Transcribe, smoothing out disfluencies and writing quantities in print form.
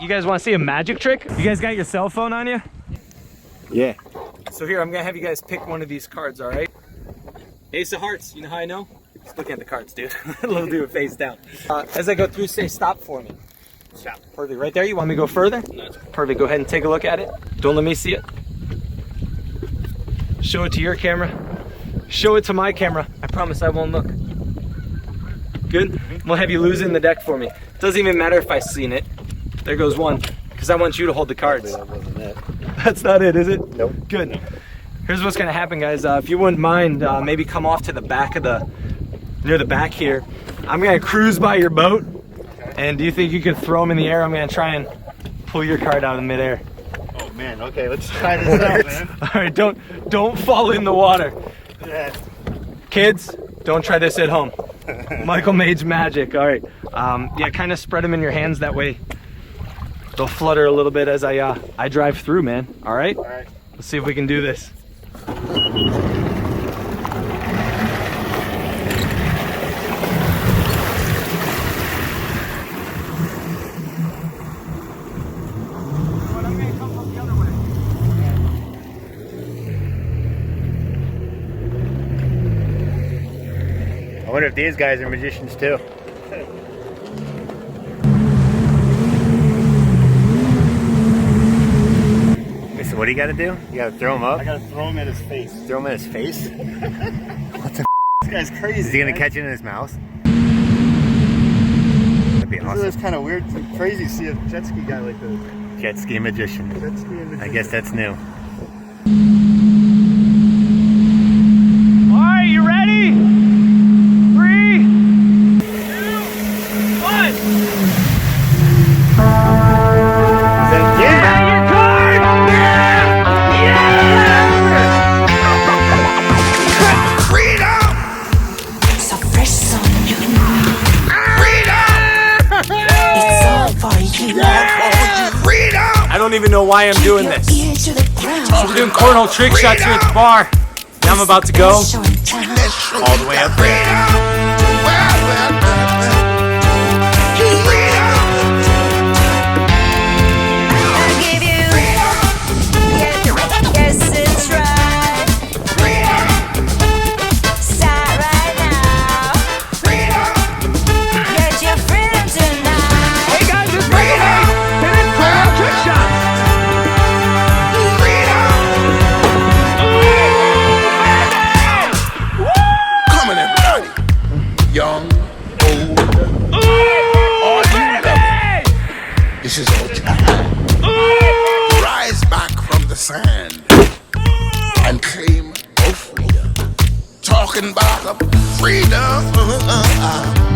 You guys want to see a magic trick? You guys got your cell phone on you? Yeah. So here, I'm gonna have you guys pick one of these cards, all right? Ace of Hearts, you know how I know? Just looking at the cards, dude. Little dude face down. As I go through, say stop for me. Stop. Perfect, right there. You want me to go further? No. Perfect, go ahead and take a look at it. Don't let me see it. Show it to your camera. Show it to my camera. I promise I won't look. Good? We'll have you lose in the deck for me. Doesn't even matter if I seen it. There goes one, because I want you to hold the cards. That wasn't it. That's not it, is it? Nope. Good. Nope. Here's what's gonna happen, guys. If you wouldn't mind, maybe come off to the back of near the back here. I'm gonna cruise by your boat, and do you think you could throw them in the air? I'm gonna try and pull your card out in midair. Oh man, okay, let's try this out, man. All right, don't fall in the water. Yeah. Kids, don't try this at home. Michael Mage's magic. All right, yeah, kind of spread them in your hands that way. They'll flutter a little bit as I drive through, man. All right? All right. Let's see if we can do this. I wonder if these guys are magicians too. So what do you gotta do? You gotta throw him up? I gotta throw him at his face. Throw him at his face? What the This guy's crazy. Is he gonna catch it in his mouth? That'd be awesome. It's kind of weird, crazy to see a jet ski guy like this. Jet ski magician. Jet ski magician. I guess that's new. All right, you ready? 3, 2, 1. I don't even know why I'm doing this. I'm doing cornhole trick shots here at the bar. Now I'm about to go all the way up there. This is our time. Rise back from the sand and claim our freedom. Talking about freedom.